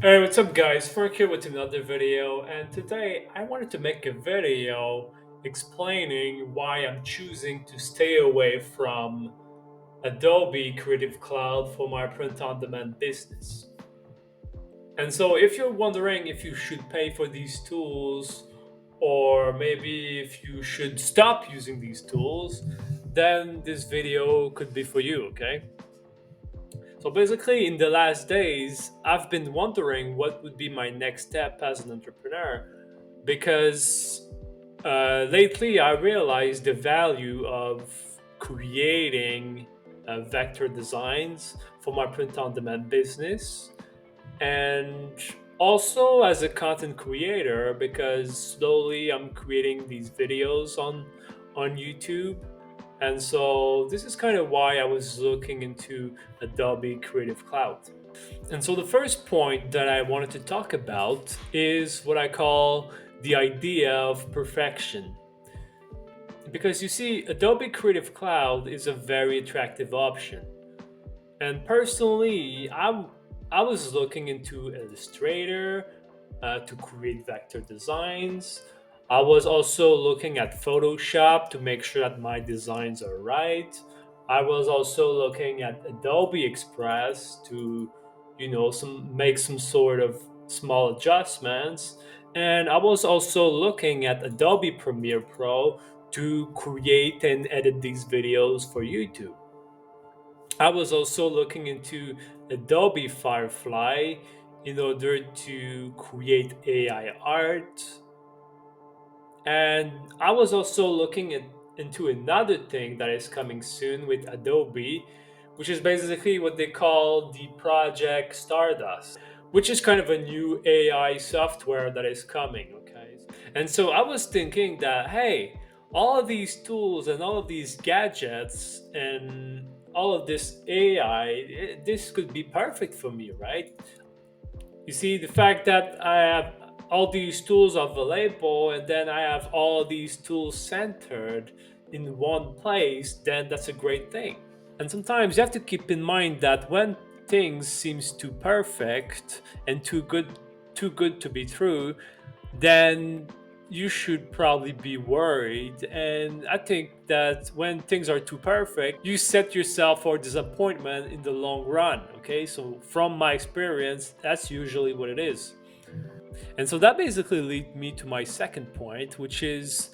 Hey, what's up guys? Frank here with another video, and today I wanted to make a video explaining why I'm choosing to stay away from Adobe Creative Cloud for my print-on-demand business. And so if you're wondering if you should pay for these tools or maybe if you should stop using these tools, then this video could be for you, okay? So basically, in the last days, I've been wondering what would be my next step as an entrepreneur because lately I realized the value of creating vector designs for my print on demand business, and also as a content creator because slowly I'm creating these videos on YouTube. And so this is kind of why I was looking into Adobe Creative Cloud. And so the first point that I wanted to talk about is what I call the idea of perfection. Because you see, Adobe Creative Cloud is a very attractive option. And personally, I was looking into Illustrator to create vector designs. I was also looking at Photoshop to make sure that my designs are right. I was also looking at Adobe Express to, make some sort of small adjustments. And I was also looking at Adobe Premiere Pro to create and edit these videos for YouTube. I was also looking into Adobe Firefly in order to create AI art. And I was also looking into another thing that is coming soon with Adobe, which is basically what they call the Project Stardust, which is kind of a new AI software that is coming. Okay. And so I was thinking that, hey, all of these tools and all of these gadgets and all of this AI, this could be perfect for me, right? You see, the fact that I have all these tools available and then I have all these tools centered in one place, then that's a great thing. And sometimes you have to keep in mind that when things seems too perfect and too good to be true, then you should probably be worried. And I think that when things are too perfect, you set yourself for disappointment in the long run. Okay, so from my experience, that's usually what it is. And so that basically leads me to my second point, which is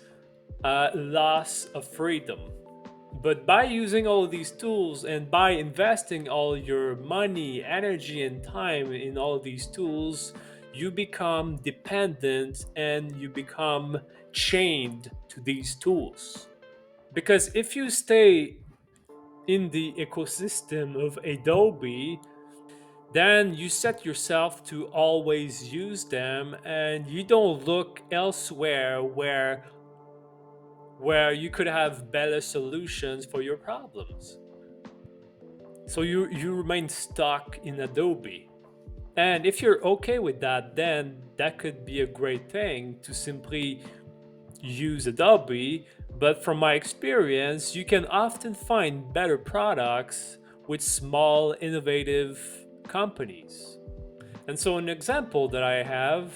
loss of freedom. But by using all of these tools and by investing all your money, energy, and time in all of these tools, you become dependent and you become chained to these tools. Because if you stay in the ecosystem of Adobe, then you set yourself to always use them and you don't look elsewhere where you could have better solutions for your problems. So you remain stuck in Adobe. And if you're okay with that, then that could be a great thing to simply use Adobe. But from my experience, you can often find better products with small, innovative companies. And so, an example that I have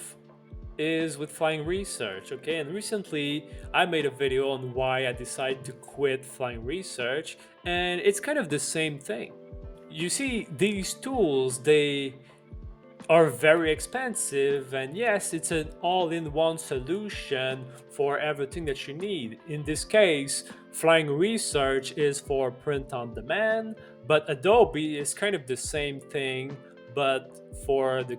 is with Flying Research. Okay, and recently I made a video on why I decided to quit Flying Research, and it's kind of the same thing. You see, these tools, they are very expensive, and yes, it's an all-in-one solution for everything that you need. In this case, Flying Research is for print on demand, but Adobe is kind of the same thing, but for the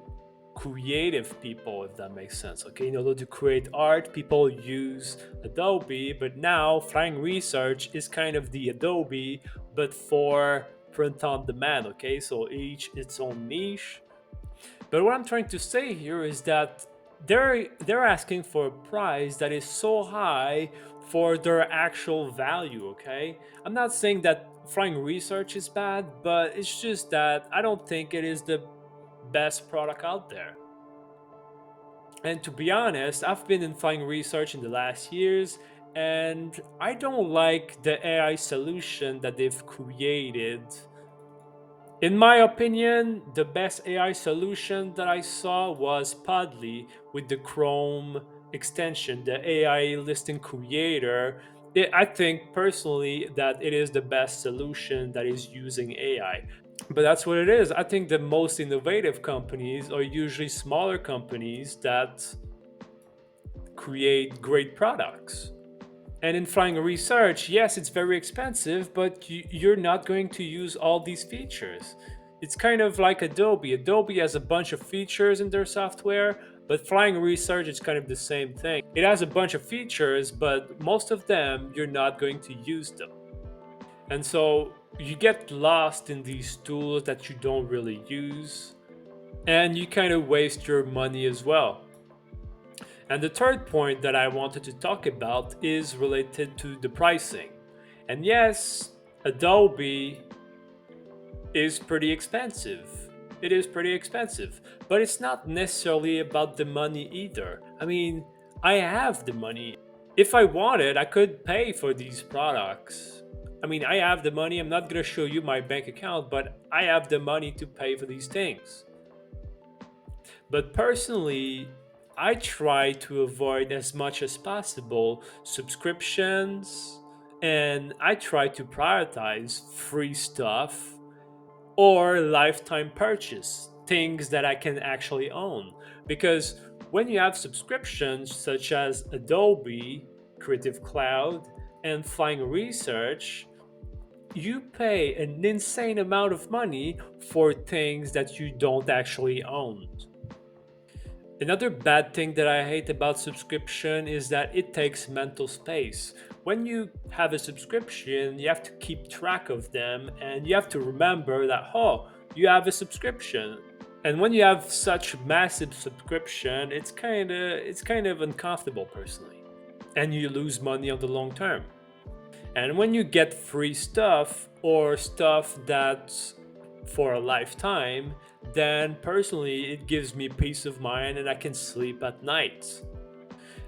creative people, if that makes sense. Okay, in order to create art, people use Adobe, but now Flying Research is kind of the Adobe, but for print on demand. Okay, so each its own niche. But what I'm trying to say here is that they're asking for a price that is so high for their actual value, okay? I'm not saying that Flying Research is bad, but it's just that I don't think it is the best product out there. And to be honest, I've been in Flying Research in the last years, and I don't like the AI solution that they've created. In my opinion, the best AI solution that I saw was Podly with the Chrome extension, the AI listing creator. I think personally that it is the best solution that is using AI. But that's what it is. I think the most innovative companies are usually smaller companies that create great products. And in flying research, yes, it's very expensive, but you're not going to use all these features. It's kind of like Adobe. Adobe has a bunch of features in their software, but flying research is kind of the same thing. It has a bunch of features, but most of them you're not going to use them. And so you get lost in these tools that you don't really use, and you kind of waste your money as well. And the third point that I wanted to talk about is related to the pricing. And yes, Adobe is pretty expensive. It is pretty expensive, but it's not necessarily about the money either. I mean, I have the money. If I wanted, I could pay for these products. I mean, I have the money. I'm not going to show you my bank account, but I have the money to pay for these things. But personally, I try to avoid as much as possible subscriptions, and I try to prioritize free stuff or lifetime purchase, things that I can actually own. Because when you have subscriptions such as Adobe, Creative Cloud, and Flying Research, you pay an insane amount of money for things that you don't actually own. Another bad thing that I hate about subscription is that it takes mental space. When you have a subscription, you have to keep track of them and you have to remember that, oh, you have a subscription. And when you have such massive subscription, it's kind of uncomfortable personally. And you lose money on the long term. And when you get free stuff or stuff that's for a lifetime, then personally it gives me peace of mind and I can sleep at night.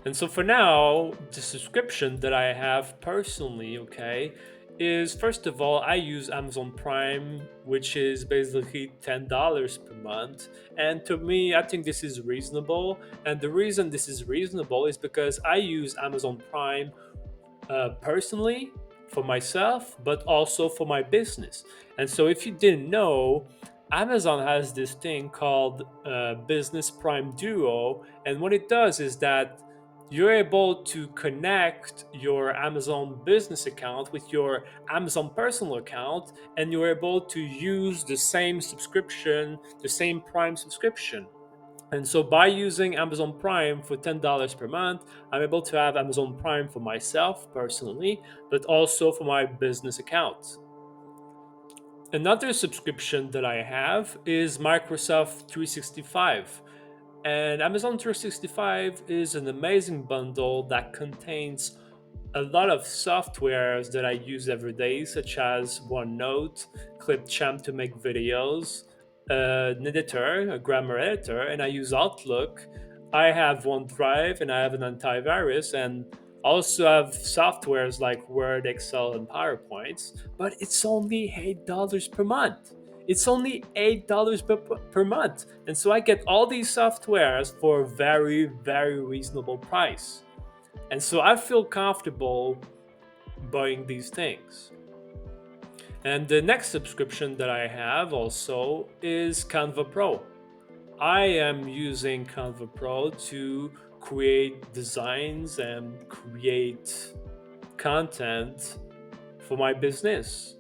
And so for now, the subscription that I have personally, okay, is first of all, I use Amazon Prime, which is basically $10 per month. And to me, I think this is reasonable. And the reason this is reasonable is because I use Amazon Prime personally for myself, but also for my business. And so, if you didn't know, Amazon has this thing called Business Prime Duo. And what it does is that you're able to connect your Amazon business account with your Amazon personal account, and you're able to use the same subscription, the same Prime subscription. And so by using Amazon Prime for $10 per month, I'm able to have Amazon Prime for myself personally, but also for my business account. Another subscription that I have is Microsoft 365. And Amazon 365 is an amazing bundle that contains a lot of softwares that I use every day, such as OneNote, Clipchamp to make videos, an editor, a grammar editor, and I use Outlook. I have OneDrive and I have an antivirus, and also have softwares like Word, Excel, and PowerPoint. But it's only $8 per month. It's only $8 per month. And so I get all these softwares for a very, very reasonable price. And so I feel comfortable buying these things. And the next subscription that I have also is Canva Pro. I am using Canva Pro to create designs and create content for my business.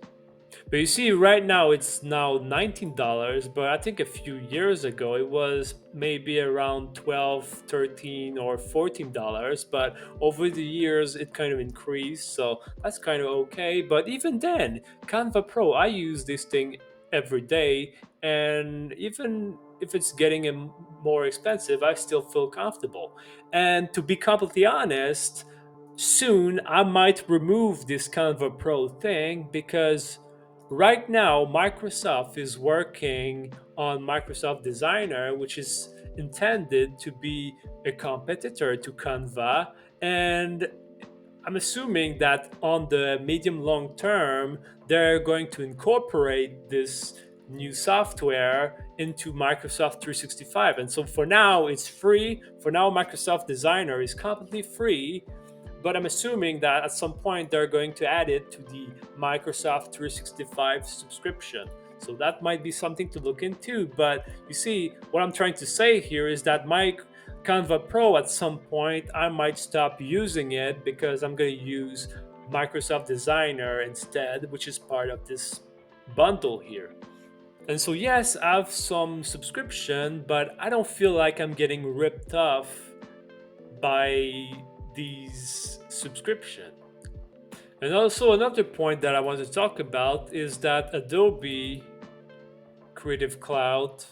But you see, right now it's now $19, but I think a few years ago it was maybe around 12, 13, or $14. But over the years it kind of increased, so that's kind of okay. But even then, Canva Pro, I use this thing every day, and even if it's getting more expensive, I still feel comfortable. And to be completely honest, soon I might remove this Canva Pro thing because right now Microsoft is working on Microsoft Designer, which is intended to be a competitor to Canva. And I'm assuming that on the medium long term, they're going to incorporate this new software into Microsoft 365. And so for now, it's free. For now, Microsoft Designer is completely free, but I'm assuming that at some point they're going to add it to the Microsoft 365 subscription. So that might be something to look into. But you see, what I'm trying to say here is that my Canva Pro, at some point, I might stop using it because I'm going to use Microsoft Designer instead, which is part of this bundle here. And so, yes, I have some subscription, but I don't feel like I'm getting ripped off by these subscription. And also another point that I want to talk about is that Adobe Creative Cloud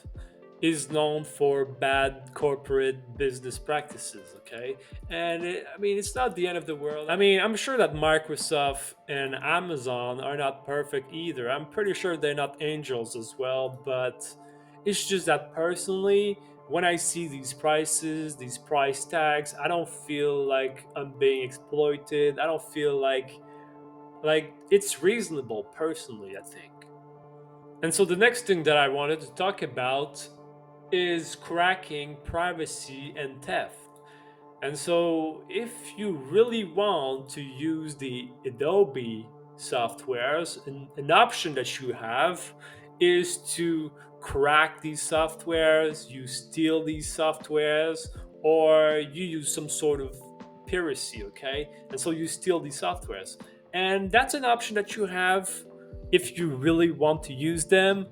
is known for bad corporate business practices, okay? And I mean, it's not the end of the world. I mean, I'm sure that Microsoft and Amazon are not perfect either. I'm pretty sure they're not angels as well, but it's just that personally, when I see these prices, these price tags, I don't feel like I'm being exploited. I don't feel like it's reasonable personally, I think. And so the next thing that I wanted to talk about is cracking privacy and theft. And so, if you really want to use the Adobe softwares, an option that you have is to crack these softwares, you steal these softwares, or you use some sort of piracy, okay? And so you steal these softwares. And that's an option that you have if you really want to use them,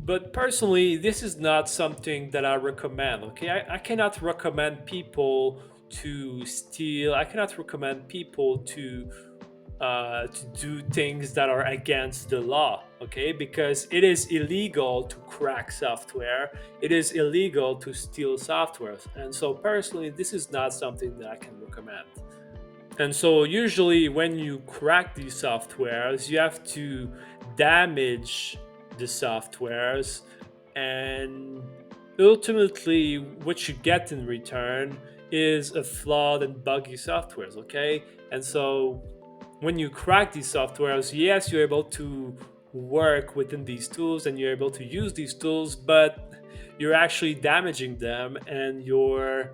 but personally, this is not something that I recommend. Okay, I cannot recommend people to steal. I cannot recommend people to do things that are against the law. Okay, because it is illegal to crack software. It is illegal to steal software, and so personally, this is not something that I can recommend. And so, usually, when you crack these softwares, you have to damage the softwares, and ultimately, what you get in return is a flawed and buggy softwares. Okay, and so when you crack these softwares, yes, you're able to work within these tools and you're able to use these tools, but you're actually damaging them, and you're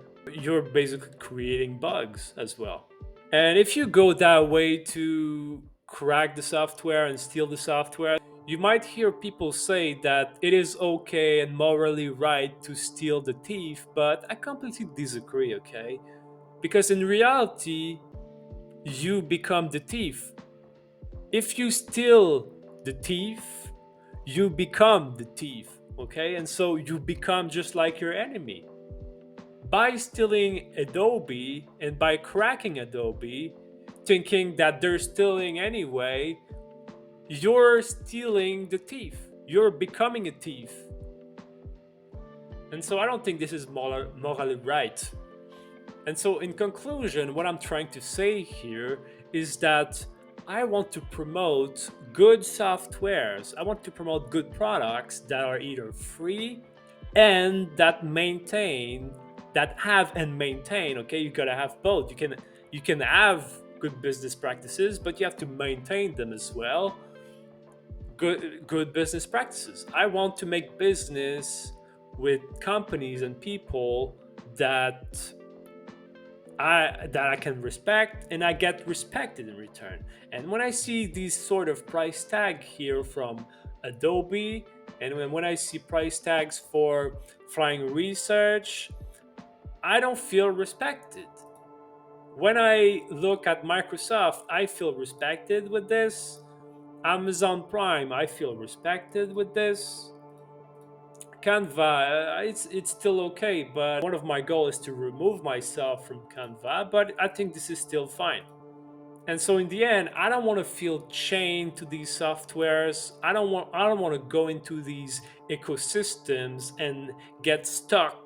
basically creating bugs as well. And if you go that way to crack the software and steal the software, you might hear people say that it is okay and morally right to steal the thief, but I completely disagree, okay? Because in reality, you become the thief. If you steal the thief, you become the thief, okay? And so you become just like your enemy. By stealing Adobe and by cracking Adobe, thinking that they're stealing anyway, you're stealing the thief. You're becoming a thief. And so I don't think this is morally right. And so, in conclusion, what I'm trying to say here is that I want to promote good softwares. I want to promote good products that are either free and that have and maintain. Okay, you gotta have both. You can have good business practices, but you have to maintain them as well. Good business practices. I want to make business with companies and people that I can respect, and I get respected in return. And when I see these sort of price tag here from Adobe, and when I see price tags for Flying Research, I don't feel respected. When I look at Microsoft, I feel respected with this. Amazon Prime, I feel respected with this. Canva, it's still okay, but one of my goals is to remove myself from Canva, but I think this is still fine. And so in the end, I don't want to feel chained to these softwares. I don't want to go into these ecosystems and get stuck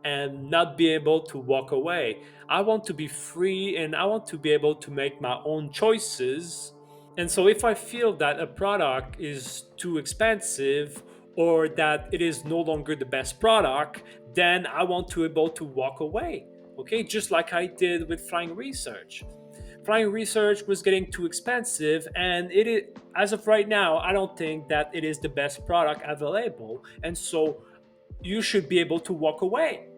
and not be able to walk away. I want to be free and I want to be able to make my own choices. And so if I feel that a product is too expensive or that it is no longer the best product, then I want to be able to walk away. Okay, just like I did with Flying Research. Applying research was getting too expensive, and it is, as of right now, I don't think that it is the best product available, and so you should be able to walk away.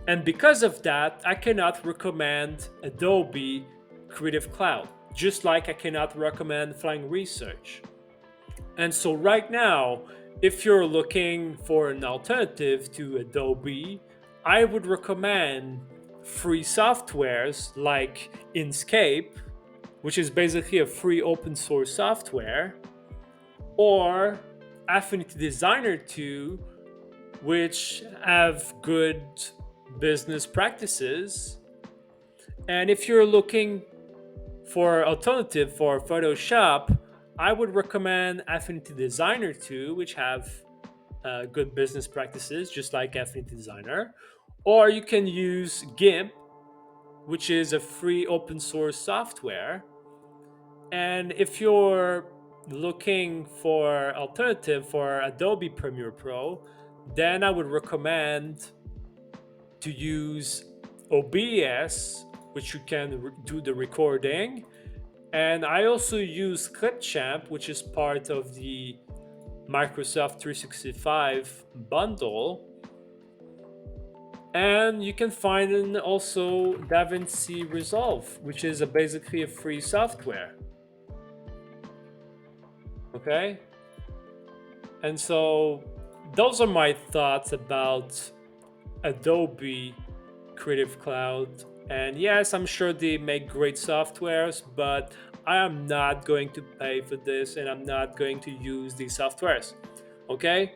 And because of that, I cannot recommend Adobe Creative Cloud, just like I cannot recommend Flying Research. And so right now, if you're looking for an alternative to Adobe, I would recommend free softwares like Inkscape, which is basically a free open source software, or Affinity Designer 2, which have good business practices. And if you're looking for alternative for Photoshop, I would recommend Affinity Designer 2, which have good business practices, just like Affinity Designer. Or you can use GIMP, which is a free open source software. And if you're looking for alternative for Adobe Premiere Pro, then I would recommend to use OBS, which you can do the recording. And I also use Clipchamp, which is part of the Microsoft 365 bundle. And you can find also DaVinci Resolve, which is basically a free software. Okay? And so those are my thoughts about Adobe Creative Cloud. And yes, I'm sure they make great softwares, but I am not going to pay for this and I'm not going to use these softwares. Okay?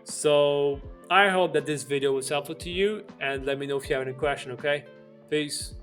So I hope that this video was helpful to you, and let me know if you have any question, okay? Peace.